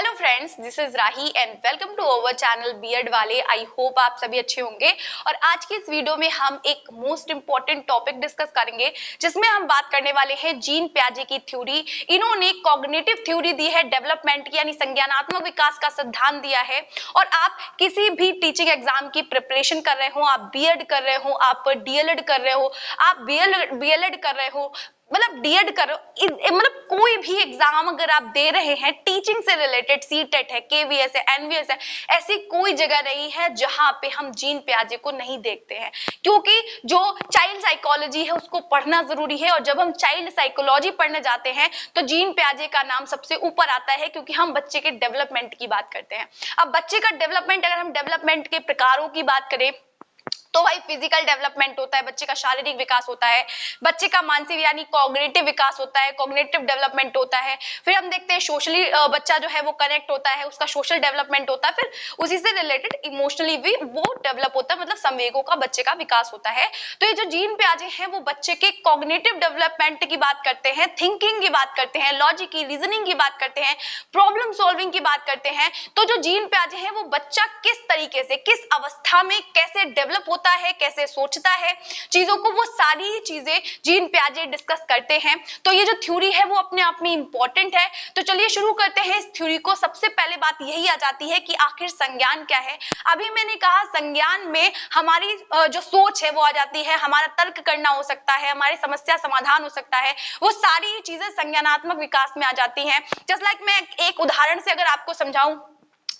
Hello friends, this is Rahi and welcome to our channel BEd वाले। I hope आप सभी अच्छे होंगे। और आज की इस वीडियो में हम एक मोस्ट इंपॉर्टेंट टॉपिक डिस्कस करेंगे जिसमें हम बात करने वाले हैं जीन पियाजे की थ्योरी। इन्होंने कॉग्निटिव थ्योरी दी है डेवलपमेंट की, यानी संज्ञानात्मक विकास का सिद्धांत दिया है। और आप किसी भी टीचिंग एग्जाम की प्रिपरेशन कर रहे हो, आप बीएड कर रहे हो, आप डीएलएड कर रहे हो, आप बीएलएड कर रहे हो, मतलब डीएड करो, मतलब कोई भी एग्जाम अगर आप दे रहे हैं टीचिंग से रिलेटेड, सीटेट है, केवीएस है, एनवीएस है, ऐसी कोई जगह नहीं है जहां पे हम जीन पियाजे को नहीं देखते हैं। क्योंकि जो चाइल्ड साइकोलॉजी है उसको पढ़ना जरूरी है, और जब हम चाइल्ड साइकोलॉजी पढ़ने जाते हैं तो जीन पियाजे का नाम सबसे ऊपर आता है, क्योंकि हम बच्चे के डेवलपमेंट की बात करते हैं। अब बच्चे का डेवलपमेंट, अगर हम डेवलपमेंट के प्रकारों की बात करें तो भाई फिजिकल डेवलपमेंट होता है, बच्चे का शारीरिक विकास होता है, बच्चे का मानसिक यानी कॉग्निटिव विकास होता है, कॉग्निटिव डेवलपमेंट होता है। फिर हम देखते हैं सोशली बच्चा जो है वो कनेक्ट होता है, उसका सोशल डेवलपमेंट होता है। फिर उसी से रिलेटेड इमोशनली भी वो डेवलप होता है, मतलब संवेगों का बच्चे का विकास होता है। तो ये जो जीन पियाजे हैं वो बच्चे के कॉग्निटिव डेवलपमेंट की बात करते हैं, थिंकिंग की बात करते हैं, लॉजिक की, रीजनिंग की बात करते हैं, प्रॉब्लम सॉल्विंग की बात करते हैं। तो जो जीन पियाजे हैं वो बच्चा किस तरीके से, किस अवस्था में कैसे डेवलप होता है, कैसे सोचता है चीजों को, वो सारी चीजें जीन पियाजे डिस्कस करते हैं। तो ये जो थ्योरी है वो अपने आप में इंपॉर्टेंट है। तो चलिए शुरू करते हैं इस थ्योरी को। सबसे पहले बात यही आ जाती है कि आखिर संज्ञान क्या है। अभी मैंने कहा संज्ञान में हमारी जो सोच है वो आ जाती है, हमारा तर्क करना हो सकता है, हमारी समस्या समाधान हो सकता है, वो सारी चीजें संज्ञानात्मक विकास में आ जाती हैं। जस्ट लाइक मैं एक उदाहरण से अगर आपको समझाऊं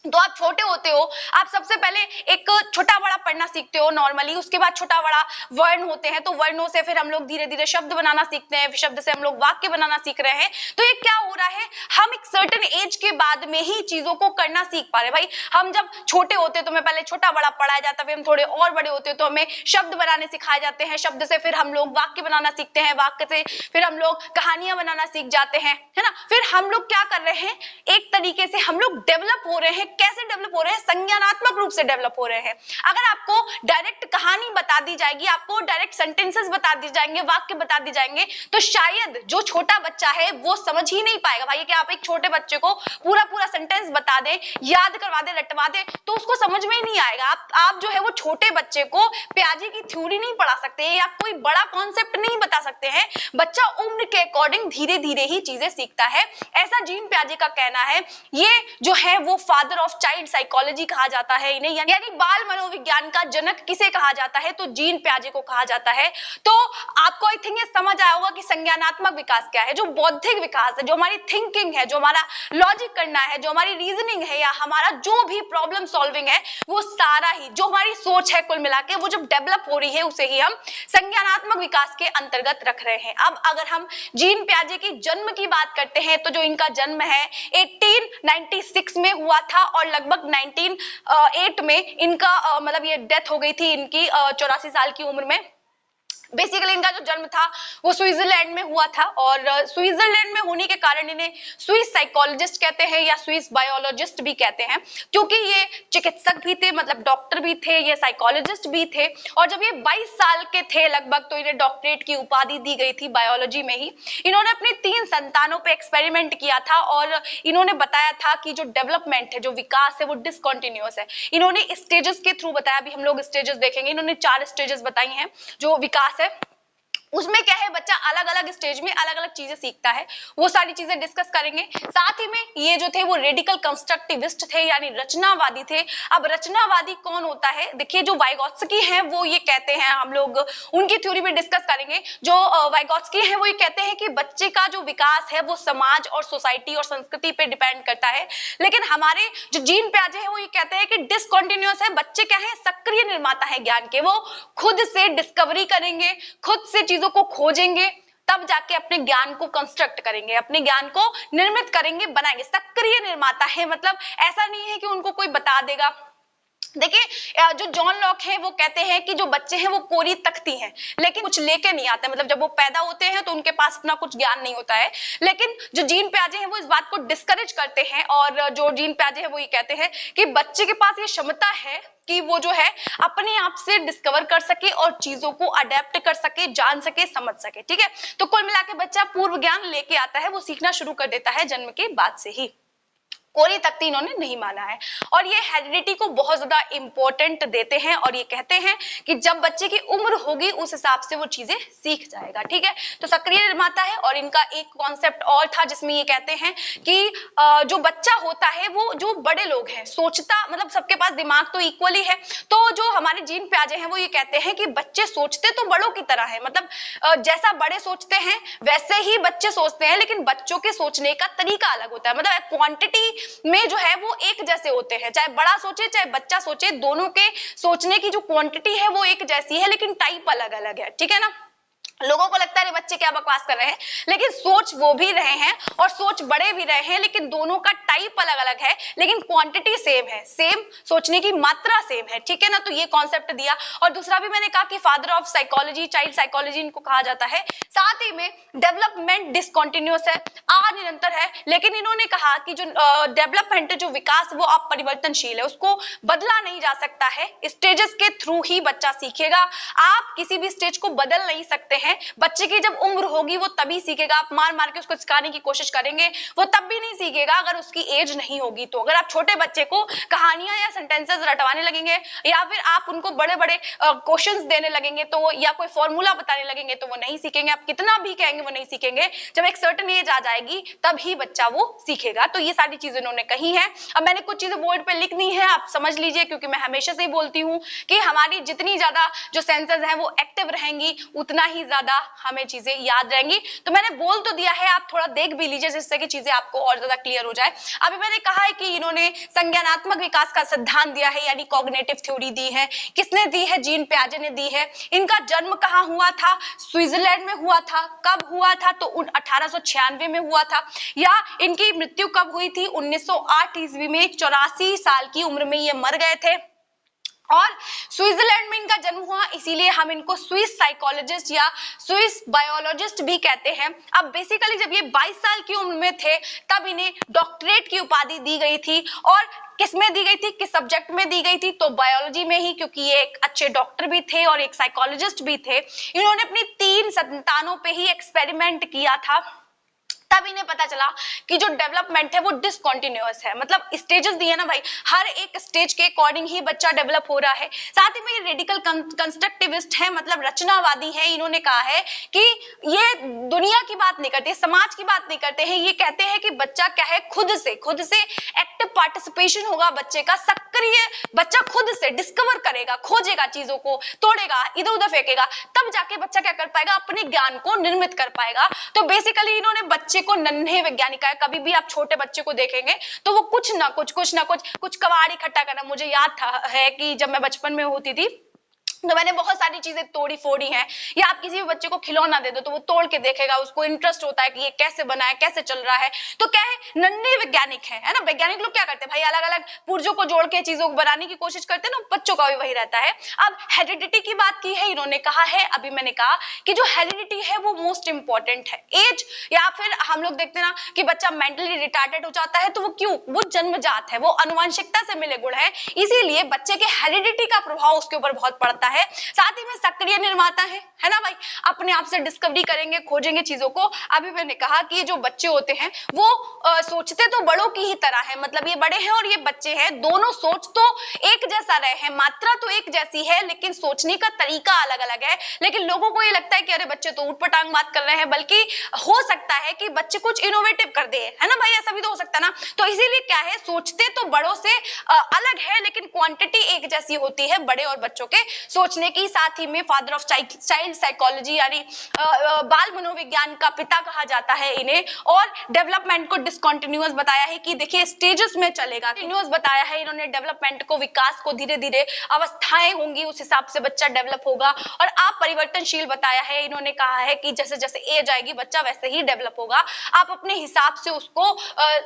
तो आप छोटे होते हो, आप सबसे पहले एक छोटा बड़ा पढ़ना सीखते हो नॉर्मली, उसके बाद छोटा बड़ा वर्ण होते हैं, तो वर्णों से फिर हम लोग धीरे धीरे शब्द बनाना सीखते हैं, शब्द से हम लोग वाक्य बनाना सीख रहे हैं। तो ये क्या हो रहा है, हम एक सर्टेन एज के बाद में ही चीजों को करना सीख पा रहे हैं। भाई हम जब छोटे होते तो हमें पहले छोटा बड़ा पढ़ाया जाता, फिर हम थोड़े और बड़े होते तो हमें शब्द बनाने सिखाए जाते हैं, शब्द से फिर हम लोग वाक्य बनाना सीखते हैं, वाक्य से फिर हम लोग कहानियां बनाना सीख जाते हैं, है ना। फिर हम लोग क्या कर रहे हैं, एक तरीके से हम लोग डेवलप हो रहे हैं। कैसे डेवलप हो रहे हैं, संज्ञानात्मक रूप से डेवलप हो रहे हैं। अगर आपको डायरेक्ट कहानी बता दी जाएगी, आपको डायरेक्ट सेंटेंसेस बता दी जाएंगे, वाक्य बता दी जाएंगे, तो शायद जो छोटा बच्चा है वो समझ ही नहीं पाएगा। भाई कि आप एक छोटे बच्चे को पूरा पूरा सेंटेंस बता दें, याद करवा दें, रटवा दें, तो उसको समझ में ही नहीं आएगा। आप जो है वो छोटे बच्चे को पियाजे की थ्योरी नहीं पढ़ा सकते या कोई बड़ा कॉन्सेप्ट नहीं बता सकते हैं। बच्चा उम्र के अकॉर्डिंग धीरे धीरे ही चीजें सीखता है, ऐसा जीन पियाजे का कहना है। ये जो है वो फादर ऑफ चाइल्ड साइकोलॉजी कहा जाता है इन्हें, यानी बाल मनोविज्ञान का जनक किसे कहा जाता है, तो जीन पियाजे को कहा जाता है। तो आपको आई थिंक ये समझ आया होगा कि संज्ञानात्मक विकास क्या है। जो बौद्धिक विकास है, जो हमारी थिंकिंग है, जो हमारा लॉजिक करना है, जो हमारी रीजनिंग है, या हमारा जो भी प्रॉब्लम सॉल्विंग है, वो सारा ही जो हमारी सोच है कुल मिला के वो जब डेवलप हो रही है उसे ही हम संज्ञानात्मक विकास के अंतर्गत रख रहे हैं। अब अगर हम जीन पियाजे की जन्म की बात करते हैं तो जो इनका जन्म है 1896 में हुआ था, और लगभग 1908 में इनका मतलब ये डेथ हो गई थी इनकी 84 साल की उम्र में। बेसिकली इनका जो जन्म था वो स्विट्जरलैंड में हुआ था, और स्विट्जरलैंड में होने के कारण इन्हें स्विस साइकोलॉजिस्ट कहते हैं या स्विस बायोलॉजिस्ट भी कहते हैं, क्योंकि ये चिकित्सक भी थे, मतलब डॉक्टर भी थे, ये साइकोलॉजिस्ट भी थे। और जब ये 22 साल के थे लगभग तो इन्हें डॉक्टरेट की उपाधि दी गई थी बायोलॉजी में ही। इन्होंने अपनी 3 संतानों पे एक्सपेरिमेंट किया था, और इन्होंने बताया था कि जो डेवलपमेंट है, जो विकास है, वो डिसकंटिन्यूअस है। इन्होंने स्टेजेस के थ्रू बताया, अभी हम लोग स्टेजेस देखेंगे। इन्होंने 4 स्टेजेस बताई हैं जो विकास है। उसमें क्या है, बच्चा अलग अलग स्टेज में अलग अलग चीजें सीखता है, वो सारी चीजें डिस्कस करेंगे। साथ ही में ये जो थे वो रेडिकल कंस्ट्रक्टिविस्ट थे, यानी रचनावादी थे। अब रचनावादी कौन होता है, देखिए जो वाइगोत्स्की हैं वो ये कहते हैं, हम लोग उनकी थ्योरी में डिस्कस करेंगे। जो वाइगोत्स्की हैं वो ये कहते हैं कि बच्चे का जो विकास है वो समाज और सोसाइटी और संस्कृति पे डिपेंड करता है। लेकिन हमारे जो जीन पियाजे हैं वो ये कहते हैं कि डिसकंटिन्यूअस है। बच्चे क्या है, सक्रिय निर्माता है ज्ञान के, वो खुद से डिस्कवरी करेंगे, खुद से चीजों को खोजेंगे, तब जाके अपने ज्ञान को कंस्ट्रक्ट करेंगे, अपने ज्ञान को निर्मित करेंगे, बनाएंगे। सक्रिय निर्माता है, मतलब ऐसा नहीं है कि उनको कोई बता देगा। देखिए जो जॉन लॉक है वो कहते हैं कि जो बच्चे हैं वो कोरी तख्ती हैं, लेकिन कुछ लेके नहीं आते। मतलब जब वो पैदा होते हैं तो उनके पास अपना कुछ ज्ञान नहीं होता है। लेकिन जो जीन पियाजे हैं वो इस बात को डिस्करेज करते हैं, और जो जीन पियाजे हैं वो ये कहते हैं कि बच्चे के पास ये क्षमता है कि वो जो है अपने आप से डिस्कवर कर सके और चीजों को अडेप्ट कर सके, जान सके, समझ सके। ठीक है, तो कुल मिला के बच्चा पूर्व ज्ञान लेके आता है, वो सीखना शुरू कर देता है जन्म के बाद से ही। कोरी तख्ती इन्होंने नहीं माना है। और ये हेरिडिटी को बहुत ज्यादा इंपॉर्टेंट देते हैं और ये कहते हैं कि जब बच्चे की उम्र होगी उस हिसाब से वो चीजें सीख जाएगा। ठीक है, तो सक्रिय निर्माता है। और इनका एक कॉन्सेप्ट और था जिसमें ये कहते हैं कि जो बच्चा होता है वो जो बड़े लोग हैं सोचता, मतलब सबके पास दिमाग तो इक्वली है, तो जो हमारे जीन प्याजे हैं वो ये कहते हैं कि बच्चे सोचते तो बड़ों की तरह है, मतलब जैसा बड़े सोचते हैं वैसे ही बच्चे सोचते हैं, लेकिन बच्चों के सोचने का तरीका अलग होता है। मतलब क्वांटिटी में जो है वो एक जैसे होते हैं, चाहे बड़ा सोचे चाहे बच्चा सोचे, दोनों के सोचने की जो क्वांटिटी है वो एक जैसी है, लेकिन टाइप अलग अलग है। ठीक है ना, लोगों को लगता है बच्चे क्या बकवास कर रहे हैं, लेकिन सोच वो भी रहे हैं और सोच बड़े भी रहे हैं, लेकिन दोनों का टाइप अलग अलग है, लेकिन क्वांटिटी सेम है, सेम सोचने की मात्रा सेम है। ठीक है ना, तो ये कॉन्सेप्ट दिया। और दूसरा भी मैंने कहा कि father of psychology, child psychology इनको कहा जाता है। साथ ही में डेवलपमेंट डिसकंटिन्यूअस है, निरंतर है, लेकिन इन्होंने कहा कि जो डेवलपमेंट है, जो विकास वो अपरिवर्तनशील है, उसको बदला नहीं जा सकता है, स्टेजेस के थ्रू ही बच्चा सीखेगा। आप किसी भी स्टेज को बदल नहीं सकते हैं। बच्चे की जब उम्र होगी वो तभी सीखेगा, आप मार मार के उसको सिखाने की कोशिश करेंगे वो तब भी नहीं सीखेगा अगर उसकी एज नहीं होगी तो। अगर आप छोटे बच्चे को कहानियां या सेंटेंसेस रटवाने लगेंगे या फिर आप उनको बड़े बड़े क्वेश्चंस देने लगेंगे तो या कोई फॉर्मूला बताने लगेंगे तो वो नहीं सीखेंगे, आप कितना भी कहेंगे वो नहीं सीखेंगे। जब एक सर्टेन एज आ जाएगी तभी बच्चा वो सीखेगा। तो ये सारी चीजें उन्होंने कही है। अब मैंने कुछ चीजें बोर्ड पे लिखनी है, आप समझ लीजिए, क्योंकि मैं हमेशा से ही बोलती हूँ कि हमारी जितनी ज्यादा जो सेंसेस हैं वो एक्टिव रहेंगी उतना ही ज्यादा हमें चीजें याद रहेंगी। तो मैंने बोल तो दिया है, आप थोड़ा देख भी लीजिए जिससे कि चीजें आपको और ज्यादा क्लियर हो जाए। अभी मैंने कहा है कि इन्होंने संज्ञानात्मक विकास का सिद्धांत दिया है, यानी कॉग्निटिव थ्योरी दी है। किसने दी है? जीन पियाजे ने दी है। इनका जन्म कहाँ हुआ था? स्विट्जरलैंड में हुआ था। कब हुआ था? तो 1896 में हुआ था। या इनकी मृत्यु कब हुई थी? 1908 ईस्वी में, 84 साल की उम्र में ये मर गए थे। और स्विट्जरलैंड में इनका जन्म हुआ, इसीलिए हम इनको स्विस साइकोलॉजिस्ट या स्विस बायोलॉजिस्ट भी कहते हैं। अब बेसिकली जब ये 22 साल की उम्र में थे तब इन्हें डॉक्टरेट की उपाधि दी गई थी। और किसमें दी गई थी, किस सब्जेक्ट में दी गई थी? तो बायोलॉजी में ही, क्योंकि ये एक अच्छे डॉक्टर भी थे और एक साइकोलॉजिस्ट भी थे। इन्होंने अपनी 3 संतानों पे ही एक्सपेरिमेंट किया था, तब इन्हें पता चला कि जो डेवलपमेंट है वो डिसकंटिन्यूअस है। मतलब स्टेजेस दिए ना भाई, हर एक स्टेज के अकॉर्डिंग ही बच्चा डेवलप हो रहा है। साथ ही में ये रेडिकल कंस्ट्रक्टिविस्ट है, मतलब रचनावादी है। इन्होंने कहा है कि ये दुनिया की बात नहीं करते, समाज की बात नहीं करते हैं, ये कहते हैं कि बच्चा क्या है, खुद से एक्टिव पार्टिसिपेशन होगा बच्चे का, सक्रिय बच्चा खुद से डिस्कवर करेगा, खोजेगा चीजों को, तोड़ेगा, इधर उधर फेंकेगा, तब जाके बच्चा क्या कर पाएगा, अपने ज्ञान को निर्मित कर पाएगा। तो बेसिकली इन्होंने बच्चे को नन्हे वैज्ञानिक है। कभी भी आप छोटे बच्चे को देखेंगे तो वो कुछ ना कुछ कबाड़ इकट्ठा करना। मुझे याद था है कि जब मैं बचपन में होती थी तो मैंने बहुत सारी चीजें तोड़ी फोड़ी हैं। या आप किसी भी बच्चे को खिलौना दे दो तो वो तोड़ के देखेगा, उसको इंटरेस्ट होता है कि ये कैसे बना है, कैसे चल रहा है। तो क्या है, नन्हे वैज्ञानिक है ना। वैज्ञानिक लोग क्या करते हैं भाई, अलग अलग पुर्जों को जोड़ के चीजों को बनाने की कोशिश करते हैं ना, बच्चों का भी वही रहता है। अब हेरिडिटी की बात की है इन्होंने, कहा है अभी मैंने कहा कि जो हेरिडिटी है वो मोस्ट इंपॉर्टेंट है। एज या फिर हम लोग देखते हैं ना कि बच्चा मेंटली रिटार्डेड हो जाता है, तो वो क्यों? वो जन्मजात है, वो अनुवांशिकता से मिले गुण है, इसीलिए बच्चे के हेरिडिटी का प्रभाव उसके ऊपर बहुत पड़ता है। साथ ही में सक्रिय निर्माता है ना भाई, अपने आप से डिस्कवरी करेंगे, खोजेंगे चीजों को। अभी मैंने कहा कि ये जो बच्चे होते हैं वो सोचते तो बड़ों की ही तरह है, मतलब ये बड़े हैं और ये बच्चे हैं, दोनों सोच तो एक जैसा रहे हैं, मात्रा तो एक जैसी है, लेकिन सोचने का तरीका अलग अलग है। लेकिन लोगों को ये लगता है कि अरे बच्चे तो ऊटपटांग बात कर रहे हैं, बल्कि हो सकता है कि बच्चे कुछ इनोवेटिव कर दे, है ना भाई, ऐसा भी तो हो सकता है ना। तो इसीलिए क्या है, सोचते तो बड़ों से अलग है, लेकिन क्वांटिटी एक जैसी होती है बड़े और बच्चों के सोचने की। साथ ही में फादर ऑफ चाइल्ड साइकोलॉजी यानी बाल मनोविज्ञान का पिता कहा जाता है इन्हें। और डेवलपमेंट को डिसकंटिन्यूअस बताया है कि देखिए स्टेजेस में चलेगा, कंटिन्यूअस बताया है इन्होंने डेवलपमेंट को, विकास को धीरे धीरे अवस्थाएं होंगी उस हिसाब से बच्चा डेवलप होगा। और आप परिवर्तनशील बताया है इन्होंने, कहा है कि जैसे जैसे एज आएगी बच्चा वैसे ही डेवलप होगा। आप अपने हिसाब से उसको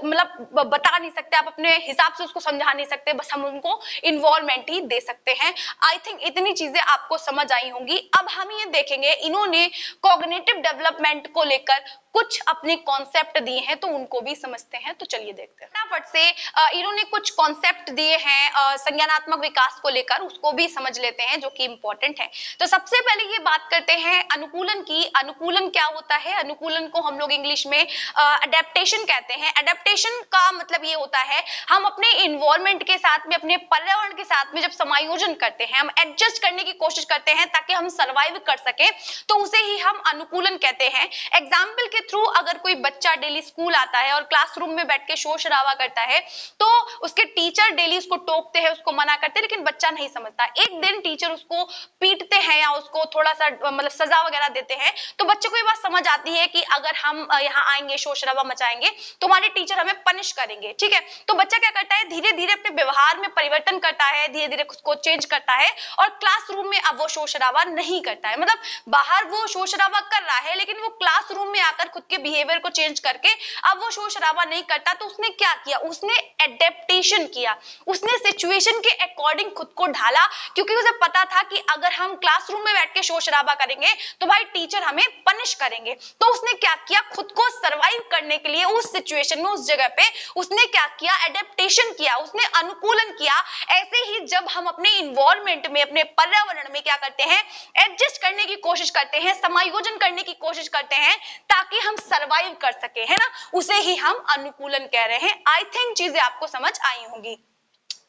मतलब बता नहीं सकते, आप अपने हिसाब से उसको समझा नहीं सकते, बस हम उनको इन्वॉल्वमेंट ही दे सकते हैं। आई थिंक इतनी चीजें आपको समझ आई होंगी। अब हम ये देखेंगे इन्होंने कॉग्निटिव डेवलपमेंट को लेकर कुछ अपने कॉन्सेप्ट दिए हैं, तो उनको भी समझते हैं। तो चलिए देखते हैं फटाफट से। इन्होंने कुछ कॉन्सेप्ट दिए हैं संज्ञानात्मक विकास को लेकर, उसको भी समझ लेते हैं जो कि इंपॉर्टेंट है। तो सबसे पहले ये बात करते हैं अनुकूलन की। अनुकूलन क्या होता है? अनुकूलन को हम लोग इंग्लिश में अडेप्टेशन कहते हैं। अडेप्टेशन का मतलब ये होता है हम अपने इन्वायरमेंट के साथ में, अपने पर्यावरण के साथ में जब समायोजन करते हैं, हम एडजस्ट करने की कोशिश करते हैं ताकि हम सर्वाइव कर सके, तो उसे ही हम अनुकूलन कहते हैं। एग्जाम्पल के थ्रू, अगर कोई बच्चा डेली स्कूल आता है और क्लासरूम में बैठ के शोर शराबा करता है, तो उसके टीचर डेली उसको टोकते हैं, उसको मना करते हैं, लेकिन बच्चा नहीं समझता। एक दिन टीचर उसको पीटते हैं या उसको थोड़ा सा मतलब सजा वगैरह देते हैं, तो बच्चे को ये बात समझ आती है कि अगर हम यहाँ आएंगे, शोर शराबा मचाएंगे, तो हमारे टीचर हमें पनिश करेंगे। ठीक है, तो बच्चा क्या करता है, धीरे धीरे अपने व्यवहार में परिवर्तन करता है, धीरे धीरे उसको चेंज करता है, और क्लासरूम में अब वो शोर शराबा नहीं करता है। मतलब बाहर वो शोर शराबा कर रहा है, लेकिन वो क्लासरूम में आकर खुद के बिहेवियर को चेंज करके अब वो शोर शराबा नहीं करता। तो उसने क्या किया? उसने एडेप्टेशन किया, उसने सिचुएशन के अकॉर्डिंग खुद को ढाला, क्योंकि उसे पता था कि अगर हम क्लासरूम में बैठ के शोर शराबा करेंगे तो भाई टीचर हमें पनिश करेंगे। तो उसने क्या किया? खुद को सरवाइव करने के लिए उस सिचुएशन में, उस जगह पे उसने क्या किया? एडेप्टेशन किया, उसने अनुकूलन किया। ऐसे ही जब हम अपने इन्वायरमेंट में, अपने पर्यावरण में क्या करते हैं? एडजस्ट करने की कोशिश करते हैं, समायोजन करने की कोशिश करते हैं ताकि हम सरवाइव कर सके, है ना, उसे ही हम अनुकूलन कह रहे हैं। आई थिंक चीजें आपको समझ आई होंगी।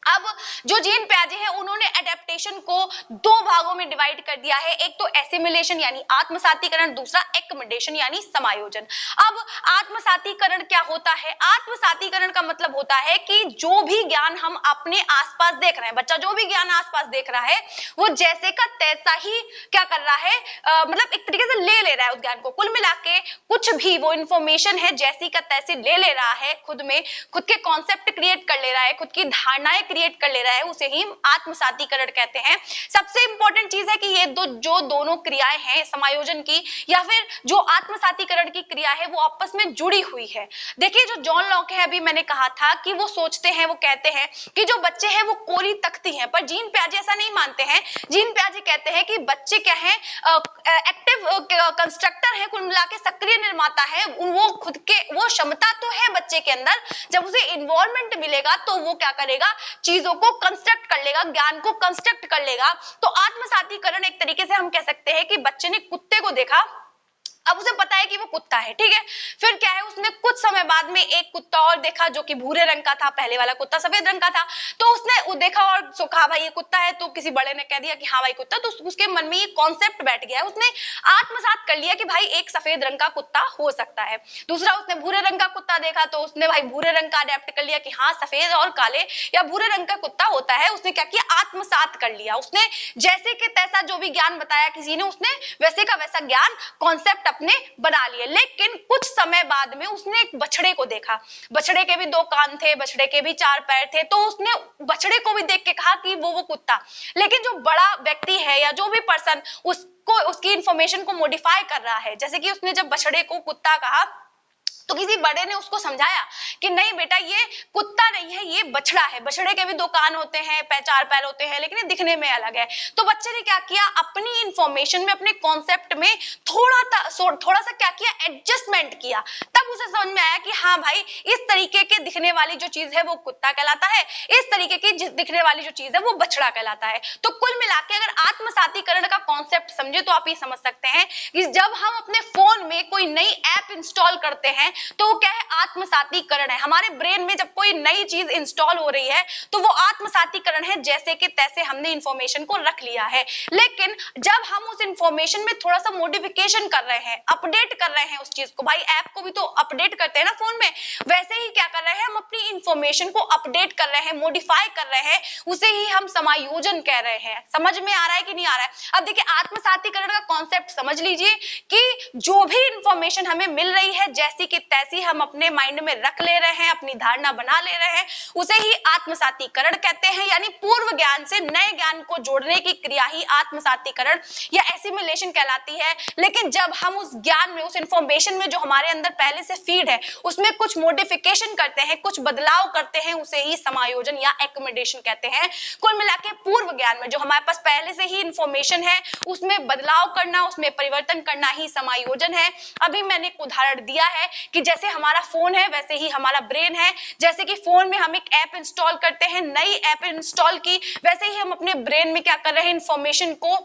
अब जो जीन पियाजे हैं, उन्होंने एडेप्टेशन को दो भागों में डिवाइड कर दिया है। एक तो एसिमिलेशन यानी आत्मसातीकरण, दूसरा एक्कमडेशन यानी समायोजन। अब आत्मसातीकरण क्या होता है? आत्मसातीकरण का मतलब होता है कि जो भी ज्ञान हम अपने आसपास देख रहे हैं, बच्चा जो भी ज्ञान आसपास देख रहा है, वो जैसे का तैसा ही क्या कर रहा है, मतलब एक तरीके से ले रहा है उस ज्ञान को। कुल मिला के कुछ भी वो इंफॉर्मेशन है, जैसी का तैसी ले रहा है, खुद में खुद के कॉन्सेप्ट क्रिएट कर ले रहा है, खुद की धारणाएं क्रिएट कर ले रहा है, उसे ही आत्मसातीकरण कहते हैं। सबसे इंपॉर्टेंट चीज है कि ये दोनों क्रियाएं हैं, समायोजन की या फिर जो आत्मसातीकरण की क्रिया है, वो आपस में जुड़ी हुई है। देखिए, जो जॉन लॉक है, अभी मैंने कहा था कि वो सोचते हैं, वो कहते हैं कि जो बच्चे हैं वो कोरी तख्ती हैं, पर जीन पियाजे ऐसा नहीं मानते हैं। जीन पियाजे कहते हैं कि बच्चे क्या है, एक्टिव कंस्ट्रक्टर है, कुल मिला के सक्रिय निर्माता है। वो खुद के, वो क्षमता तो है बच्चे के अंदर, जब उसे इन्वायरमेंट मिलेगा तो वो क्या करेगा? चीजों को कंस्ट्रक्ट कर लेगा, ज्ञान को कंस्ट्रक्ट कर लेगा। तो आत्मसातीकरण एक तरीके से हम कह सकते हैं कि बच्चे ने कुत्ते को देखा, अब उसे पता है कि वो कुत्ता है, ठीक है। फिर क्या है, उसने कुछ समय बाद में एक कुत्ता और देखा जो कि भूरे रंग का था, पहले वाला कुत्ता सफेद रंग का था। तो उसने वो देखा और कहा भाई ये कुत्ता है, तो किसी बड़े ने कह दिया कि हाँ भाई कुत्ता, तो उसके मन में ये कॉन्सेप्ट बैठ गया, उसने आत्मसात कर लिया कि भाई एक सफेद रंग का कुत्ता हो सकता है। दूसरा, उसने भूरे रंग का कुत्ता देखा, तो उसने भाई भूरे रंग का अडेप्ट कर लिया कि हाँ सफेद और काले या भूरे रंग का कुत्ता होता है। उसने क्या किया? आत्मसात कर लिया। उसने जैसे के तैसा जो भी ज्ञान बताया किसी ने, उसने वैसे का वैसा ज्ञान, कॉन्सेप्ट अपने बना लिए। लेकिन कुछ समय बाद में उसने एक बछड़े को देखा, बछड़े के भी दो कान थे, बछड़े के भी चार पैर थे, तो उसने बछड़े को भी देख के कहा कि वो कुत्ता। लेकिन जो बड़ा व्यक्ति है या जो भी पर्सन उसको, उसकी इंफॉर्मेशन को मॉडिफाई कर रहा है, जैसे कि उसने जब बछड़े को कुत्ता कहा, तो किसी बड़े ने उसको समझाया कि नहीं बेटा, ये कुत्ता नहीं है, ये बछड़ा है। बछड़े के भी दो कान होते हैं, चार पैर होते हैं, लेकिन ये दिखने में अलग है। तो बच्चे ने क्या किया? अपनी इंफॉर्मेशन में, अपने कॉन्सेप्ट में थोड़ा सा क्या किया? एडजस्टमेंट किया। तब उसे समझ में आया कि हाँ भाई, इस तरीके के दिखने वाली जो चीज है वो कुत्ता कहलाता है, इस तरीके की दिखने वाली जो चीज है वो बछड़ा कहलाता है। तो कुल मिला के अगर आत्मसातीकरण का कॉन्सेप्ट समझे तो आप ये समझ सकते हैं कि जब हम अपने फोन में कोई नई ऐप इंस्टॉल करते हैं, तो वो क्या है? आत्मसातीकरण है। हमारे ब्रेन में जब कोई नई चीज इंस्टॉल हो रही है, तो वो आत्मसातीकरण है, जैसे कि तैसे हमने इंफॉर्मेशन को रख लिया है। लेकिन जब हम उस इंफॉर्मेशन में थोड़ा सा मॉडिफिकेशन कर रहे हैं, अपडेट कर रहे हैं उस चीज को, भाई ऐप को भी तो अपडेट करते हैं ना फोन में, वैसे ही क्या कर रहे हैं? हम अपनी इंफॉर्मेशन को अपडेट कर रहे हैं, मॉडिफाई कर रहे हैं, उसे ही हम समायोजन कह रहे हैं। समझ में आ रहा है कि नहीं आ रहा है? अब देखिए, आत्मसातीकरण का कॉन्सेप्ट समझ लीजिए कि जो भी इंफॉर्मेशन हमें मिल रही है, जैसी कि तैसी हम अपने माइंड में रख ले रहे हैं, अपनी धारणा बना ले रहे हैं, उसे ही आत्मसातीकरण कहते हैं। यानी पूर्व ज्ञान से नए ज्ञान को जोड़ने की क्रिया ही आत्मसातीकरण या एसिमिलेशन कहलाती है। लेकिन जब हम उस ज्ञान में, उस इंफॉर्मेशन में जो हमारे अंदर पहले से फीड है, उसमें कुछ मॉडिफिकेशन करते हैं, कुछ बदलाव करते हैं, उसे ही समायोजन या एक्कोमोडेशन कहते हैं। कुल मिलाके पूर्व ज्ञान में जो हमारे पास पहले से ही इंफॉर्मेशन है, उसमें बदलाव करना, उसमें परिवर्तन करना ही समायोजन है। अभी मैंने एक उदाहरण दिया है कि जैसे हमारा फोन है वैसे ही हमारा ब्रेन है। जैसे कि फोन में हम एक ऐप इंस्टॉल करते हैं, नई ऐप इंस्टॉल की, वैसे ही हम अपने ब्रेन में क्या कर रहे हैं, इंफॉर्मेशन को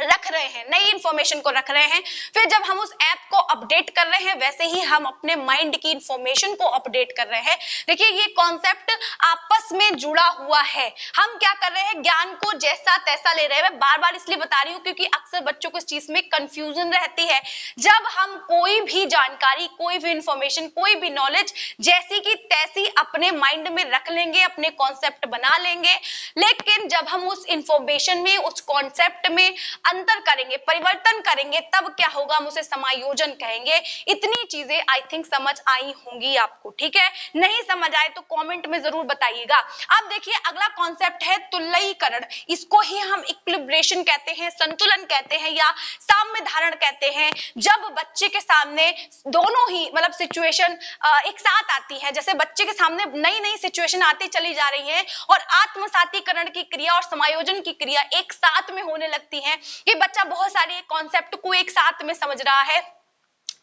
रख रहे हैं, नई इंफॉर्मेशन को रख रहे हैं। फिर जब हम उस ऐप को अपडेट कर रहे हैं, वैसे ही हम अपने माइंड की इंफॉर्मेशन को अपडेट कर रहे हैं। देखिए ये कॉन्सेप्ट आपस में जुड़ा हुआ है। हम क्या कर रहे हैं, ज्ञान को जैसा तैसा ले रहे हैं। मैं बार बार इसलिए बता रही हूँ क्योंकि अक्सर बच्चों को इस चीज में कंफ्यूजन रहती है। जब हम कोई भी जानकारी, कोई भी इंफॉर्मेशन, कोई भी नॉलेज जैसी की तैसी अपने माइंड में रख लेंगे, अपने कॉन्सेप्ट बना लेंगे, लेकिन जब हम उस इंफॉर्मेशन में, उस कॉन्सेप्ट में अंतर करेंगे, परिवर्तन करेंगे, तब क्या होगा, हम उसे समायोजन कहेंगे। इतनी चीजें आई थिंक समझ आई होंगी आपको, ठीक है। नहीं समझ आए तो कमेंट में जरूर बताइएगा। अब देखिए अगला कॉन्सेप्ट है तुल्यीकरण। इसको ही हम इक्विलिब्रेशन कहते हैं, संतुलन कहते हैं या साम्य धारण कहते हैं। जब बच्चे के सामने दोनों ही मतलब सिचुएशन एक साथ आती है, जैसे बच्चे के सामने नई नई सिचुएशन आती चली जा रही है और आत्मसातीकरण की क्रिया और समायोजन की क्रिया एक साथ में होने लगती है कि बच्चा बहुत सारे कॉन्सेप्ट को एक साथ में समझ रहा है,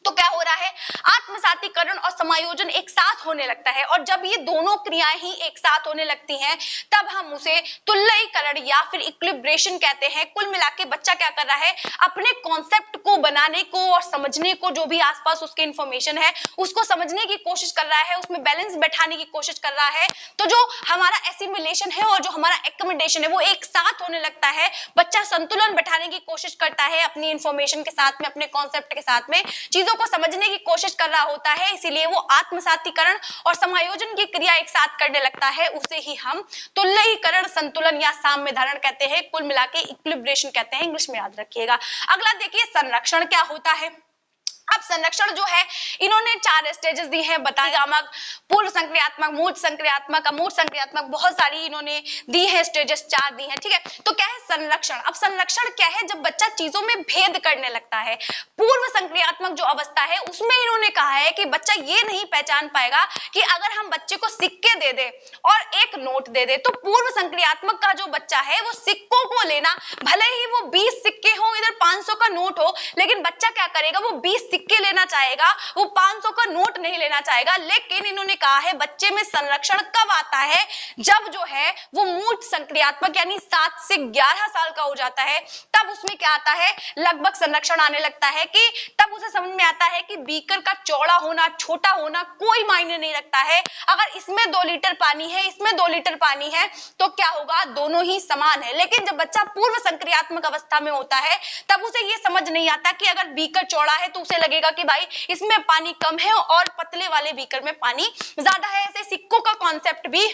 तो क्या हो रहा है, आत्मसातीकरण और समायोजन एक साथ होने लगता है। और जब ये दोनों क्रियाएं ही एक साथ होने लगती हैं, तब हम उसे तुल्यीकरण या फिर इक्विलिब्रेशन कहते हैं। कुल मिलाके बच्चा क्या कर रहा है, अपने कॉन्सेप्ट को बनाने को और समझने को, जो भी आसपास उसके इंफॉर्मेशन है उसको समझने की कोशिश कर रहा है, उसमें बैलेंस बैठाने की कोशिश कर रहा है। तो जो हमारा एसिमिलेशन है और जो हमारा एक्कोमोडेशन है वो एक साथ होने लगता है। बच्चा संतुलन बैठाने की कोशिश करता है अपनी इंफॉर्मेशन के साथ में, अपने कॉन्सेप्ट के साथ में, चीजों को समझने की कोशिश कर रहा होता है। इसीलिए वो आत्मसातीकरण और समायोजन की क्रिया एक साथ करने लगता है। उसे ही हम तुल्यीकरण, संतुलन या साम्य धारण कहते हैं। कुल मिलाके इक्विलिब्रेशन कहते हैं, इंग्लिश में याद रखिएगा। अगला देखिए संरक्षण क्या होता है। अब संरक्षण जो है, इन्होंने 4 स्टेजेस दी हैं, बतागामक, पूर्व संक्रियात्मक, मूर्त संक्रियात्मक, अमूर्त संक्रियात्मक, बहुत सारी इन्होंने दी है स्टेजेस, 4 दी हैं, ठीक है। तो क्या है संरक्षण। अब संरक्षण क्या है, जब बच्चा चीजों में भेद करने लगता है। पूर्व संक्रियात्मक जो अवस्था है उसमें इन्होंने कहा है कि बच्चा ये नहीं पहचान पाएगा कि अगर हम बच्चे को सिक्के दे दे और एक नोट दे दे, तो पूर्व संक्रियात्मक का जो बच्चा है वो सिक्कों को लेना, भले ही वो 20 सिक्के हो, इधर 500 का नोट हो, लेकिन बच्चा क्या करेगा, वो 20 सिक्के लेना चाहेगा, वो 500 का नोट नहीं लेना चाहेगा। लेकिन इन्होंने कहा है बच्चे में संरक्षण कब आता है, जब जो है वो मूर्त संक्रियात्मक यानी 7 से 11 साल का हो जाता है। तब उसमें क्या आता है, लगभग संरक्षण आने लगता है कि तब उसे समझ में आता है कि बीकर का चौड़ा होना, छोटा होना कोई मायने नहीं रखता है। अगर इसमें 2 लीटर पानी है, इसमें 2 लीटर पानी है, तो क्या होगा, दोनों ही समान है। लेकिन जब बच्चा पूर्व संक्रियात्मक अवस्था में होता है, तब उसे ये समझ नहीं आता कि अगर बीकर चौड़ा है तो उसे लगेगा कि भाई इसमें पानी कम है और पतले वाले बीकर में पानी ज्यादा है। ऐसे सिक्कों का कॉन्सेप्ट भी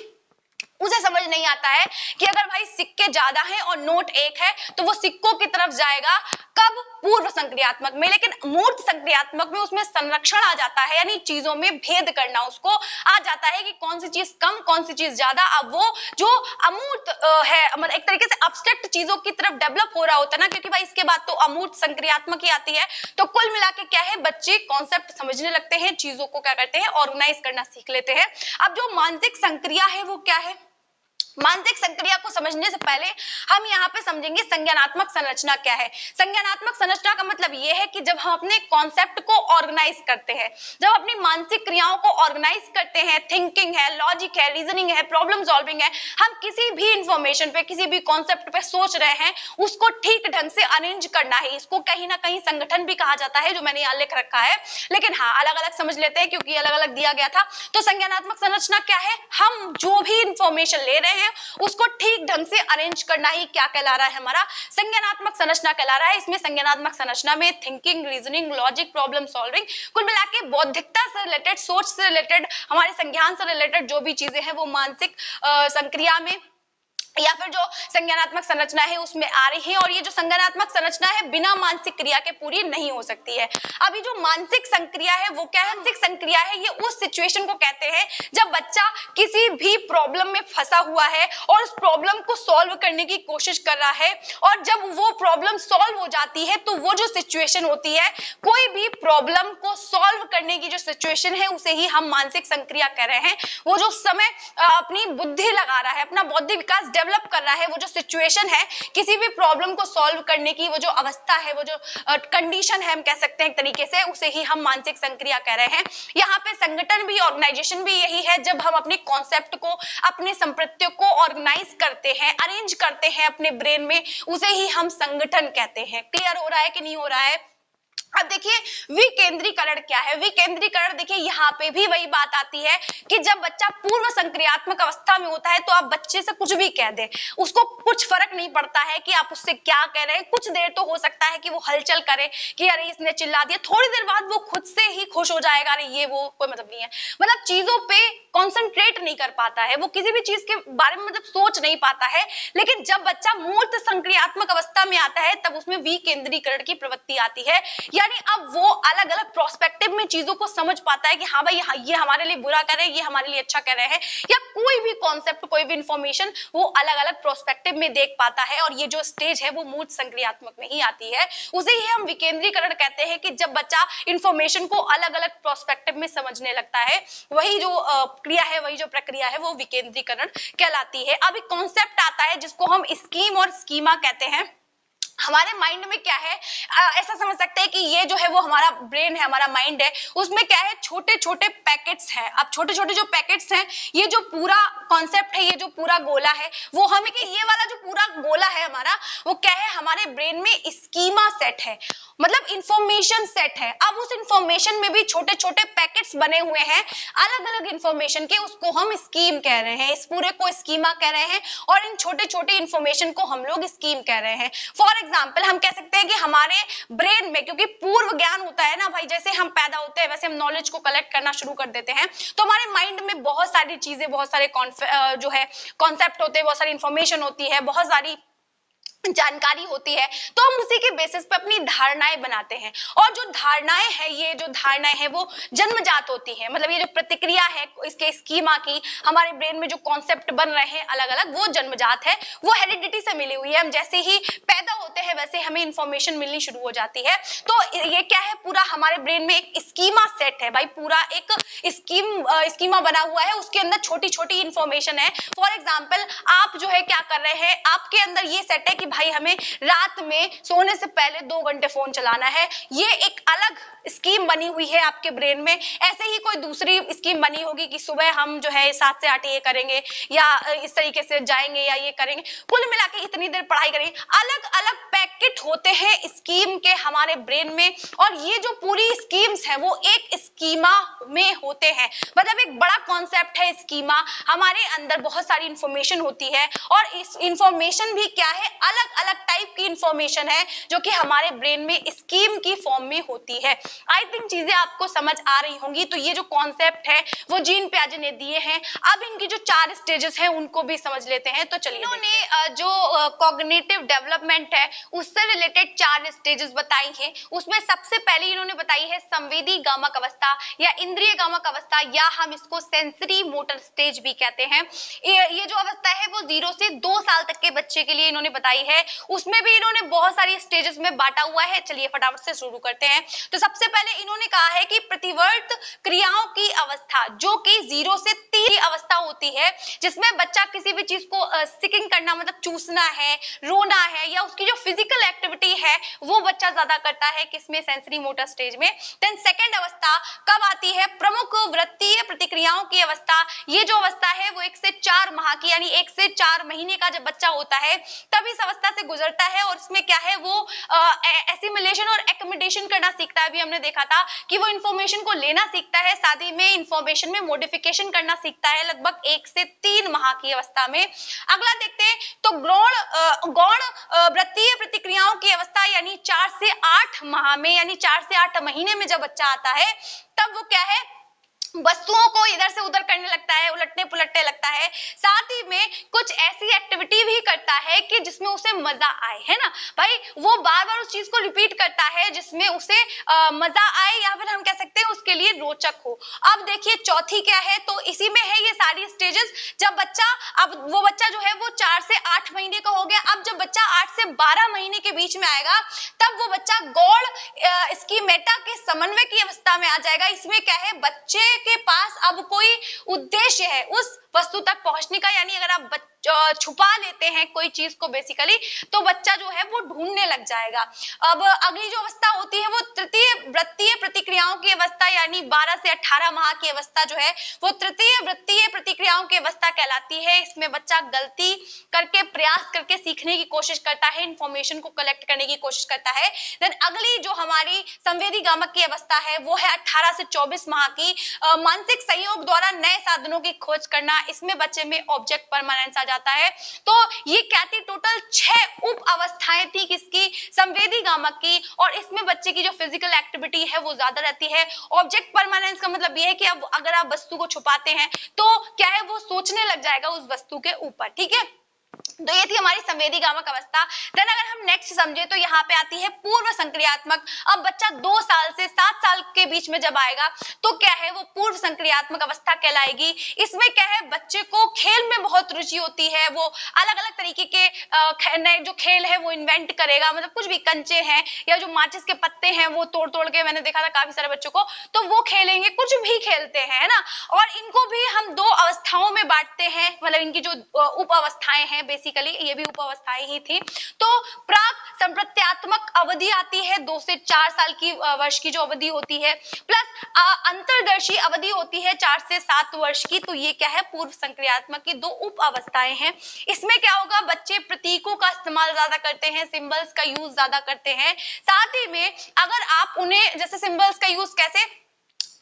उसे समझ नहीं आता है कि अगर भाई सिक्के ज्यादा हैं और नोट एक है तो वो सिक्कों की तरफ जाएगा, कब, पूर्व संक्रियात्मक में। लेकिन मूर्त संक्रियात्मक में उसमें संरक्षण आ जाता है, यानी चीजों में भेद करना उसको आ जाता है कि कौन सी चीज कम, कौन सी चीज ज्यादा। अब वो जो अमूर्त है, मतलब एक तरीके से अब्स्ट्रैक्ट चीजों की तरफ डेवलप हो रहा होता है ना, क्योंकि भाई इसके बाद तो अमूर्त संक्रियात्मक ही आती है। तो कुल मिला के क्या है, बच्चे कॉन्सेप्ट समझने लगते हैं, चीजों को क्या करते हैं, ऑर्गेनाइज करना सीख लेते हैं। अब जो मानसिक संक्रिया है वो क्या है, मानसिक संक्रिया को समझने से पहले हम यहाँ पे समझेंगे संज्ञानात्मक संरचना क्या है। संज्ञानात्मक संरचना का मतलब ये है कि जब हम अपने कॉन्सेप्ट को ऑर्गेनाइज करते हैं, जब अपनी मानसिक क्रियाओं को ऑर्गेनाइज करते हैं, थिंकिंग है, लॉजिक है, रीजनिंग है, प्रॉब्लम सॉल्विंग है, हम किसी भी इंफॉर्मेशन पे, किसी भी कॉन्सेप्ट पे सोच रहे हैं, उसको ठीक ढंग से अरेंज करना है। इसको कहीं ना कहीं संगठन भी कहा जाता है, जो मैंने यहाँ लिख रखा है, लेकिन हाँ अलग अलग समझ लेते हैं क्योंकि अलग अलग दिया गया था। तो संज्ञानात्मक संरचना क्या है, हम जो भी इंफॉर्मेशन ले रहे हैं उसको ठीक ढंग से अरेंज करना ही क्या कहला रहा है, हमारा संज्ञानात्मक संरचना कहला रहा है। इसमें संज्ञानात्मक संरचना में thinking, reasoning, logic, problem solving, कुल मिलाके बौद्धिकता से रिलेटेड, सोच से रिलेटेड, हमारे संज्ञान से रिलेटेड जो भी चीजें हैं वो मानसिक संक्रिया में या फिर जो संज्ञानात्मक संरचना है उसमें आ रही है, और ये जो संज्ञानात्मक संरचना है बिना मानसिक क्रिया के पूरी नहीं हो सकती है। अभी जो मानसिक संक्रिया है वो क्या है? मानसिक संक्रिया है ये उस सिचुएशन को कहते हैं जब बच्चा किसी भी प्रॉब्लम में फंसा हुआ है और उस प्रॉब्लम को सॉल्व करने की कोशिश कर रहा है, और जब वो प्रॉब्लम सॉल्व हो जाती है तो वो जो सिचुएशन होती है, कोई भी प्रॉब्लम को सॉल्व करने की जो सिचुएशन है उसे ही हम मानसिक संक्रिया कह रहे हैं। वो जो समय अपनी बुद्धि लगा रहा है, अपना बौद्धिक विकास डेवलप कर रहा है, वो जो सिचुएशन है किसी भी प्रॉब्लम को सॉल्व करने की, वो जो अवस्था है, वो जो कंडीशन है हम कह सकते हैं एक तरीके से, उसे ही हम मानसिक संक्रिया कह रहे हैं। यहाँ पे संगठन भी, ऑर्गेनाइजेशन भी यही है, जब हम अपने कॉन्सेप्ट को, अपने संप्रत्यों को ऑर्गेनाइज करते हैं, अरेंज करते हैं अपने ब्रेन में, उसे ही हम संगठन कहते हैं। क्लियर हो रहा है कि नहीं हो रहा है? अब देखिए विकेंद्रीकरण क्या है। विकेंद्रीकरण देखिए यहाँ पे भी वही बात आती है कि जब बच्चा पूर्व संक्रियात्मक अवस्था में होता है तो आप बच्चे से कुछ भी कह दे, उसको कुछ फर्क नहीं पड़ता है कि आप उससे क्या कह रहे हैं। कुछ देर तो हो सकता है कि वो हलचल करे कि अरे इसने चिल्ला दिया, थोड़ी देर बाद वो खुद से ही खुश हो जाएगा, अरे ये वो कोई मतलब नहीं है, मतलब चीजों पे कॉन्सेंट्रेट नहीं कर पाता है, वो किसी भी चीज के बारे में मतलब सोच नहीं पाता है। लेकिन जब बच्चा मूर्त संक्रियात्मक अवस्था में आता है तब उसमें विकेंद्रीकरण की प्रवृत्ति आती है, यानी अब वो अलग अलग प्रोस्पेक्टिव में चीजों को समझ पाता है कि हाँ भाई ये हमारे लिए बुरा कर रहे हैं, ये हमारे लिए अच्छा कर रहे हैं, या कोई भी कॉन्सेप्ट, कोई भी इंफॉर्मेशन वो अलग अलग प्रोस्पेक्टिव में देख पाता है। और ये जो स्टेज है वो मूर्त संक्रियात्मक में ही आती है, उसे ही हम विकेंद्रीकरण कहते हैं कि जब बच्चा इंफॉर्मेशन को अलग अलग प्रोस्पेक्टिव में समझने लगता है, वही जो क्रिया है, वही जो प्रक्रिया है वो विकेंद्रीकरण कहलाती है। अब एक कॉन्सेप्ट आता है जिसको हम स्कीम और स्कीमा कहते हैं। हमारे माइंड में क्या है, ऐसा समझ सकते हैं कि ये जो है वो हमारा ब्रेन है, हमारा माइंड है, उसमें क्या है, छोटे छोटे पैकेट्स हैं। अब छोटे छोटे जो पैकेट्स हैं, ये जो पूरा कॉन्सेप्ट है, ये जो पूरा गोला है, वो हमें कि ये वाला जो पूरा गोला है हमारा, वो क्या है, हमारे ब्रेन में स्कीमा सेट है, मतलब इंफॉर्मेशन सेट है। अब उस इंफॉर्मेशन में भी छोटे छोटे पैकेट्स बने हुए हैं अलग अलग इंफॉर्मेशन के, उसको हम स्कीम कह रहे हैं, इस पूरे को स्कीमा कह रहे हैं, और इन छोटे छोटे इंफॉर्मेशन को हम लोग स्कीम कह रहे हैं। फॉर एग्जाम्पल हम कह सकते हैं कि हमारे ब्रेन में, क्योंकि पूर्व ज्ञान होता है ना भाई, जैसे हम पैदा होते हैं वैसे हम नॉलेज को कलेक्ट करना शुरू कर देते हैं, तो हमारे माइंड में बहुत सारी चीजें, बहुत सारे जो है कॉन्सेप्ट होते हैं, बहुत सारी इंफॉर्मेशन होती है, बहुत सारी जानकारी होती है, तो हम उसी के बेसिस पे अपनी धारणाएं बनाते हैं। और जो धारणाएं हैं, ये जो धारणाएं हैं वो जन्मजात होती है, मतलब ये जो प्रतिक्रिया है इसके स्कीमा की, हमारे ब्रेन में जो कॉन्सेप्ट बन रहे हैं अलग अलग, वो जन्मजात है, वो हेरिडिटी से मिली हुई है। हम जैसे ही पैदा होते हैं वैसे हमें इंफॉर्मेशन मिलनी शुरू हो जाती है। तो ये क्या है, पूरा हमारे ब्रेन में एक स्कीमा सेट है भाई, पूरा एक स्कीमा बना हुआ है, उसके अंदर छोटी छोटी इंफॉर्मेशन है। फॉर एग्जाम्पल आप जो है क्या कर रहे हैं, आपके अंदर ये सेट है कि भाई हमें रात में सोने से पहले 2 घंटे फोन चलाना है, ये एक अलग स्कीम बनी हुई है आपके ब्रेन में। ऐसे ही कोई दूसरी स्कीम बनी होगी कि सुबह हम जो है 7 से 8 ये करेंगे, या इस तरीके से जाएंगे, या ये करेंगे, कुल मिला के इतनी देर पढ़ाई करेंगे। अलग अलग पैकेट होते हैं स्कीम के हमारे ब्रेन में, और ये जो पूरी स्कीम्स है वो एक स्कीमा में होते हैं, मतलब एक बड़ा कॉन्सेप्ट है स्कीमा। हमारे अंदर बहुत सारी इंफॉर्मेशन होती है, और इस इंफॉर्मेशन भी क्या है, अलग अलग टाइप की इंफॉर्मेशन है जो कि हमारे ब्रेन में स्कीम की फॉर्म में होती है। आई थिंक चीजें आपको समझ आ रही होंगी। तो ये जो कॉन्सेप्ट है वो जीन पियाजे ने दिए हैं। अब इनकी जो 4 स्टेजेस हैं उनको भी समझ लेते हैं। तो चलिए, इन्होंने जो कॉग्निटिव डेवलपमेंट है उससे रिलेटेड 4 स्टेजेस बताई हैं। उसमें सबसे पहले इन्होंने बताई है संवेदी गामक अवस्था या इंद्रिय गामक अवस्था, या हम इसको सेंसरी मोटर स्टेज भी कहते हैं। ये जो अवस्था है वो 0 से 2 साल तक के बच्चे के लिए इन्होंने बताई है। उसमें भी इन्होंने बहुत सारी स्टेजेस में बांटा हुआ है। चलिए फटाफट से शुरू करते हैं। तो सबसे पहले इन्होंने कहा है कि प्रतिवर्त क्रियाओं की अवस्था, जो कि 0 से 3 अवस्था होती है, जिसमें बच्चा किसी भी चीज को सिकिंग करना, मतलब चूसना है, रोना है, या उसकी जो फिजिकल एक्टिविटी है वो बच्चा ज्यादा करता है, किसमें, सेंसरी मोटर स्टेज में। देन सेकंड अवस्था कब आती है, प्रमुख वृत्तीय प्रतिक्रियाओं की अवस्था। ये जो अवस्था है वो 1 से 4 माह की, यानी 1 से 4 महीने का जब बच्चा होता है तब इस अवस्था से गुजरता है, और इसमें क्या है, वो एसिमिलेशन और एक्कोमोडेशन करना सीखता है। अभी हमने देखा था कि वो इंफॉर्मेशन को लेना सीखता है, साथ ही में इंफॉर्मेशन में मॉडिफिकेशन करना सीखता है, लगभग 1 से 3 माह की अवस्था में। अगला देखते हैं तो गौण वृत्तीय प्रतिक्रियाओं की अवस्था, यानी 4 से 8 माह में, यानी 4 से 8 महीने में जब बच्चा आता है तब वो क्या है, वस्तुओं को इधर से उधर करने लगता है, उलटने पुलटने लगता है, साथ ही में कुछ ऐसी एक्टिविटी भी करता है कि जिसमें उसे मजा आए, है ना भाई। वो बार बार उस चीज को रिपीट करता है जिसमें उसे मजा आए, या फिर हम कह सकते हैं उसके लिए रोचक हो। अब देखिए चौथी क्या है, तो इसी में है ये सारी स्टेजेस। जब बच्चा, अब वो बच्चा जो है वो 4 से 8 महीने का हो गया, अब जब बच्चा 8 से 12 महीने के बीच में आएगा तब वो बच्चा गौड़ स्कीमेटा के समन्वय की अवस्था में आ जाएगा। इसमें क्या है, बच्चे के पास अब कोई उद्देश्य है उस वस्तु तक पहुंचने का, यानी अगर आप छुपा लेते हैं कोई चीज को बेसिकली, तो बच्चा जो है वो ढूंढने लग जाएगा। अब अगली जो अवस्था होती है वो तृतीय वृत्तीय प्रतिक्रियाओं की अवस्था, यानी 12 से 18 माह की अवस्था जो है वो तृतीय वृत्तीय प्रतिक्रियाओं की अवस्था कहलाती है। इसमें बच्चा गलती करके, प्रयास करके सीखने की कोशिश करता है, इंफॉर्मेशन को कलेक्ट करने की कोशिश करता है। देन अगली जो हमारी संवेदी गामक की अवस्था है वो है 18 से 24 माह की, मानसिक सहयोग द्वारा नए साधनों की खोज करना। इसमें बच्चे में ऑब्जेक्ट परमानेंस आ जाता है। तो ये क्या थी, टोटल 6 उप अवस्थाएं थी किसकी, संवेदी गामक की, और इसमें बच्चे की जो फिजिकल एक्टिविटी है वो ज्यादा रहती है। ऑब्जेक्ट परमानेंस का मतलब ये है कि अब अगर आप वस्तु को छुपाते हैं तो क्या है, वो सोचने लग जाएगा उस वस्तु के ऊपर, ठीक है। तो ये थी हमारी संवेदी गामक अवस्था। देन अगर हम नेक्स्ट समझे तो यहाँ पे आती है पूर्व संक्रियात्मक। अब बच्चा 2 साल से 7 साल के बीच में जब आएगा तो क्या है, वो पूर्व संक्रियात्मक अवस्था कहलाएगी। इसमें क्या है, बच्चे को खेल में बहुत रुचि होती है, वो अलग अलग तरीके के नए जो खेल है वो इन्वेंट करेगा, मतलब कुछ भी कंचे हैं या जो माचिस के पत्ते हैं वो तोड़ तोड़ के, मैंने देखा था काफी सारे बच्चों को, तो वो खेलेंगे, कुछ भी खेलते हैं, है ना। और इनको भी हम 2 अवस्थाओं में बांटते हैं, मतलब इनकी जो उप अवस्थाएं हैं, बेसिकली ये भी उप अवस्थाएं ही थी। तो प्राक संप्रत्यात्मक अवधि आती है 2 से 4 साल की वर्ष की जो अवधि होती है, प्लस अंतरदर्शी अवधि होती है 4 से 7 वर्ष की। तो ये क्या है, पूर्व संक्रियात्मक की 2 उप अवस्थाएं हैं। इसमें क्या होगा, बच्चे प्रतीकों का इस्तेमाल ज्यादा करते हैं, सिंबल्स का यूज ज्यादा करते हैं। साथ ही में अगर आप उन्हें, जैसे सिंबल्स का यूज कैसे,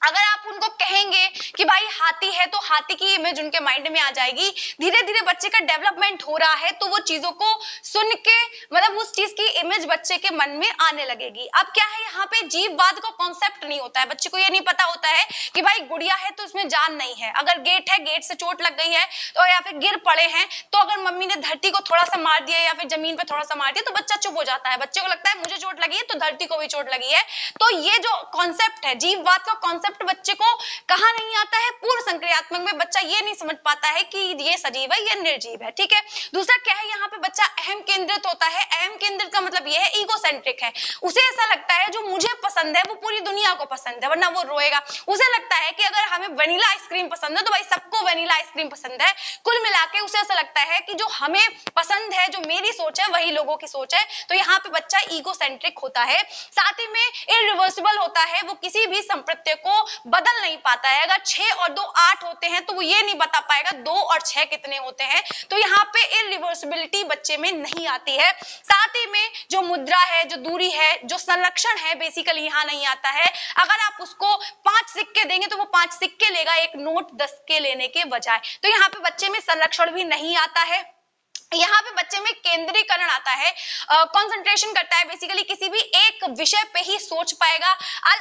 अगर आप उनको कहेंगे कि भाई हाथी है, तो हाथी की इमेज उनके माइंड में आ जाएगी। धीरे धीरे बच्चे का डेवलपमेंट हो रहा है तो वो चीजों को सुन के, मतलब उस चीज की इमेज बच्चे के मन में आने लगेगी। अब क्या है, यहाँ पे जीववाद का कॉन्सेप्ट नहीं होता है, बच्चे को ये नहीं पता होता है कि भाई गुड़िया है तो इसमें जान नहीं है, अगर गेट है, गेट से चोट लग गई है तो, या फिर गिर पड़े हैं तो अगर मम्मी ने धरती को थोड़ा सा मार दिया या फिर जमीन पे थोड़ा सा मार दिया तो बच्चा चुप हो जाता है। बच्चे को लगता है मुझे चोट लगी है तो धरती को भी चोट लगी है। तो ये जो कॉन्सेप्ट है, जीववाद का कॉन्सेप्ट बच्चे को कहा नहीं आता है, पूर्व संक्रियात्मक में बच्चा ये नहीं समझ पाता है कि ये सजीव है, ये निर्जीव है, ठीक है। दूसरा क्या है, यहाँ पे बच्चा अहम केंद्रित होता है। अहम केंद्रित का मतलब ये है ईगोसेंट्रिक है। उसे ऐसा लगता है जो मुझे पसंद है वो पूरी दुनिया को पसंद है, वरना वो रोएगा। उसे लगता है कि अगर हमें वनीला आइसक्रीम पसंद है तो भाई सबको वनीला आइसक्रीम पसंद है। कुल मिला के उसे ऐसा लगता है कि जो हमें पसंद है, जो मेरी सोच है, वही लोगों की सोच है। तो यहाँ पे बच्चा ईगोसेंट्रिक होता है। साथ ही में इरिवर्सिबल होता है, वो किसी भी संप्रत्यय को बदल नहीं पाता है। अगर 6 और 2 8 होते हैं तो वो ये नहीं बता पाएगा 2 और 6 कितने होते हैं। तो यहाँ पे इरिवर्सिबिलिटी बच्चे में नहीं आती है। साथ ही में जो मुद्रा है, जो दूरी है, जो संरक्षण है, बेसिकली यहाँ नहीं आता है। अगर आप उसको 5 सिक्के देंगे तो वो 5 सिक्के लेगा, एक नोट 10 के लेने के बजाय। तो यहाँ पे बच्चे में संरक्षण भी नहीं आता है। यहाँ पे बच्चे में केंद्रीकरण आता है, कंसंट्रेशन करता है, बेसिकली किसी भी एक विषय पे ही सोच पाएगा।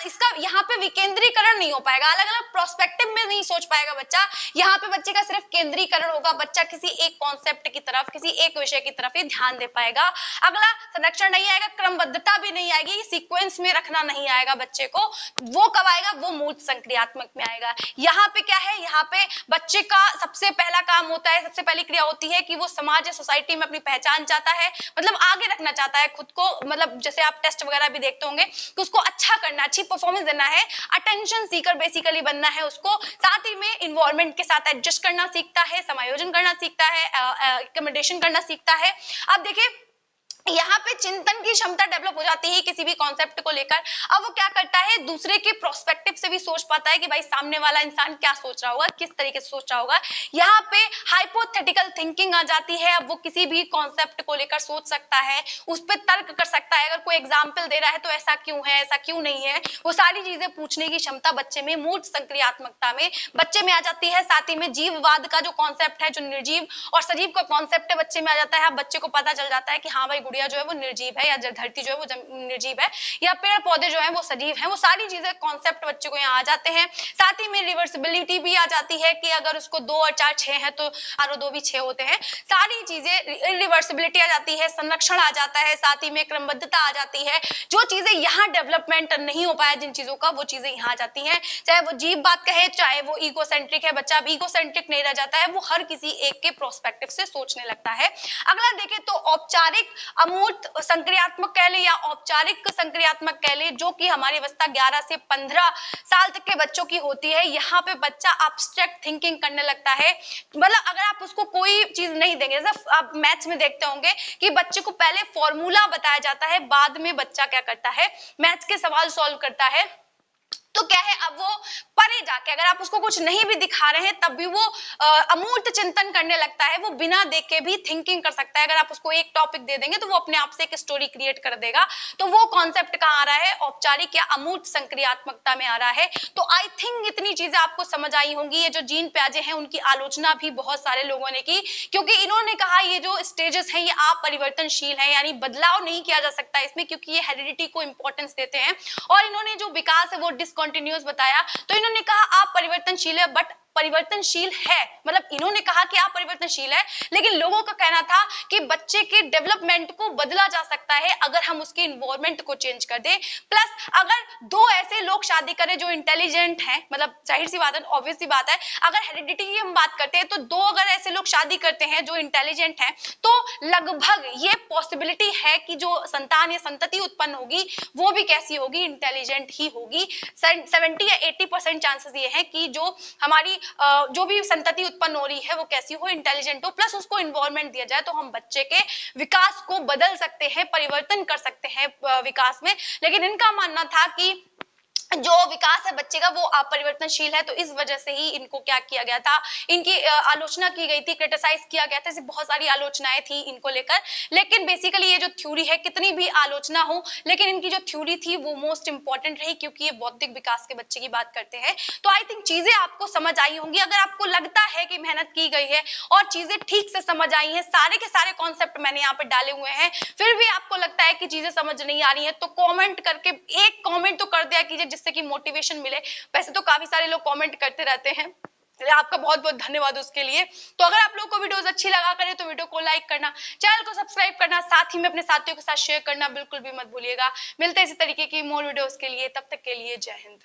इसका यहाँ पे विकेंद्रीकरण नहीं हो पाएगा, अलग अलग प्रोस्पेक्टिव में नहीं सोच पाएगा बच्चा। यहाँ पे बच्चे का सिर्फ केंद्रीकरण होगा, बच्चा किसी एक कॉन्सेप्ट की तरफ, किसी एक विषय की तरफ ही ध्यान दे पाएगा। अगला, संरक्षण नहीं आएगा, क्रमबद्धता भी नहीं आएगी, सीक्वेंस में रखना नहीं आएगा बच्चे को। वो कब आएगा, वो मूल संक्रियात्मक में आएगा। यहाँ पे क्या है, यहाँ पे बच्चे का सबसे पहला काम होता है, सबसे पहली क्रिया होती है कि वो समाज, सोसाइटी में अपनी पहचान चाहता है, मतलब आगे रखना चाहता है खुद को। मतलब जैसे आप टेस्ट वगैरह भी देखते होंगे कि उसको अच्छा करना, अच्छी परफॉर्मेंस देना है, अटेंशन सीकर बेसिकली बनना है उसको। साथ ही में इन्वायरमेंट के साथ एडजस्ट करना सीखता है, समायोजन करना सीखता है, एक्कोमोडेशन करना सीखता है। अब देखिए यहाँ पे चिंतन की क्षमता डेवलप हो जाती है किसी भी कॉन्सेप्ट को लेकर। अब वो क्या करता है, दूसरे के प्रोस्पेक्टिव से भी सोच पाता है कि भाई सामने वाला इंसान क्या सोच रहा होगा, किस तरीके से सोच रहा होगा। यहाँ पे हाइपोथेटिकल थिंकिंग आ जाती है। अब वो किसी भी कॉन्सेप्ट को लेकर सोच सकता है, उस पर तर्क कर सकता है, अगर कोई एग्जाम्पल दे रहा है तो ऐसा क्यों है, ऐसा क्यों नहीं है, वो सारी चीजें पूछने की क्षमता बच्चे में, मूर्त संक्रियात्मकता में बच्चे में आ जाती है। साथ ही में जीववाद का जो कॉन्सेप्ट है, जो निर्जीव और सजीव का कॉन्सेप्ट है, बच्चे में आ जाता है। बच्चे को पता चल जाता है कि हाँ भाई गुड़िया जो है वो निर्जीव है, या धरती जो है वो निर्जीव है, या पेड़ पौधे जो है वो सजीव है। वो सारी चीजें कॉन्सेप्ट बच्चे को यहाँ आ जाते हैं। साथ ही में रिवर्सिबिलिटी भी आ जाती है कि अगर उसको 2 और 4 6 है तो 4 और 2 भी 6 होते हैं। सारी चीजें रिवर्सिबिलिटी आ जाती है, संरक्षण आ जाता है, साथ ही में क्रमबद्धता आ जाती है। जो चीजें यहाँ डेवलपमेंट नहीं हो पाया जिन चीजों का, वो चीजें यहाँ आ जाती हैं। चाहे वो जीव बात कहे, चाहे वो ईगोसेंट्रिक है बच्चा, अब ईगोसेंट्रिक नहीं रह जाता है, वो हर किसी एक के प्रोस्पेक्टिव से सोचने लगता है। अगला देखें तो औपचारिक अमूर्त संक्रियात्मक कह ले या औपचारिक संक्रियात्मक कह ले, जो कि हमारी अवस्था 11 से 15 साल तक के बच्चों की होती है। यहाँ पे बच्चा एब्स्ट्रैक्ट थिंकिंग करने लगता है। मतलब अगर आप उसको कोई चीज नहीं देंगे, जैसे आप मैथ्स में देखते होंगे कि बच्चे को पहले फॉर्मूला बताया जाता है, बाद में बच्चा क्या करता है, मैथ्स के सवाल सॉल्व करता है। तो क्या है, अब वो परे जाके अगर आप उसको कुछ नहीं भी दिखा रहे हैं तब भी वो अमूर्त चिंतन करने लगता है। वो बिना देखे भी थिंकिंग कर सकता है। अगर आप उसको एक टॉपिक दे देंगे तो वो अपने आप से एक स्टोरी क्रिएट कर देगा। तो वो कॉन्सेप्ट कहाँ आ रहा है, औपचारिक या अमूर्त संक्रियात्मकता में आ रहा है। तो आई थिंक इतनी चीजें आपको समझ आई होंगी। ये जो जीन प्याजे हैं उनकी आलोचना भी बहुत सारे लोगों ने की, क्योंकि इन्होंने कहा ये जो स्टेजेस हैं ये अपरिवर्तनशील है, यानी बदलाव नहीं किया जा सकता इसमें, क्योंकि ये हेरिडिटी को इंपॉर्टेंस देते हैं। और इन्होंने जो विकास है वो डिसकंटिन्यूअस बताया। तो इन्होंने कहा अपरिवर्तनशील है, बट परिवर्तनशील है, मतलब इन्होंने कहा कि आप परिवर्तनशील है, लेकिन लोगों का कहना था कि बच्चे के डेवलपमेंट को बदला जा सकता है अगर हम उसके इन्वायरमेंट को चेंज कर दें। प्लस अगर 2 ऐसे लोग शादी करें जो इंटेलिजेंट हैं, मतलब जाहिर सी बात है, ऑब्वियस सी बात है, अगर हेरिडिटी की हम बात करते हैं तो 2 अगर ऐसे लोग शादी करते हैं जो इंटेलिजेंट हैं, तो लगभग ये पॉसिबिलिटी है कि जो संतान या संतति उत्पन्न होगी वो भी कैसी होगी, इंटेलिजेंट ही होगी। 70 या 80% चांसेस ये हैं कि जो हमारी जो भी संतति उत्पन्न हो रही है वो कैसी हो, इंटेलिजेंट हो। प्लस उसको इन्वायरमेंट दिया जाए तो हम बच्चे के विकास को बदल सकते हैं, परिवर्तन कर सकते हैं विकास में। लेकिन इनका मानना था कि जो विकास है बच्चे का वो अपरिवर्तनशील है, तो इस वजह से ही इनको क्या किया गया था, इनकी आलोचना की गई थी, क्रिटिसाइज किया गया था। ऐसी बहुत सारी आलोचनाएं थी इनको लेकर। लेकिन बेसिकली ये जो थ्योरी है, कितनी भी आलोचना हो, लेकिन इनकी जो थ्योरी थी वो मोस्ट इंपॉर्टेंट रही, क्योंकि ये बौद्धिक विकास के बच्चे की बात करते हैं। तो आई थिंक चीजें आपको समझ आई होंगी। अगर आपको लगता है कि मेहनत की गई है और चीजें ठीक से समझ आई हैं, सारे के सारे कॉन्सेप्ट मैंने यहाँ पे डाले हुए हैं, फिर भी आपको लगता है कि चीजें समझ नहीं आ रही है, तो कॉमेंट करके एक कॉमेंट तो कर दिया कीजिए, जिससे कि मोटिवेशन मिले। वैसे तो काफी सारे लोग कमेंट करते रहते हैं, आपका बहुत बहुत धन्यवाद उसके लिए। तो अगर आप लोगों को वीडियोस अच्छी लगा करे तो वीडियो को लाइक करना, चैनल को सब्सक्राइब करना, साथ ही में अपने साथियों के साथ शेयर करना बिल्कुल भी मत भूलिएगा। मिलते हैं इसी तरीके की मोर वीडियोस के लिए, तब तक के लिए जय हिंद।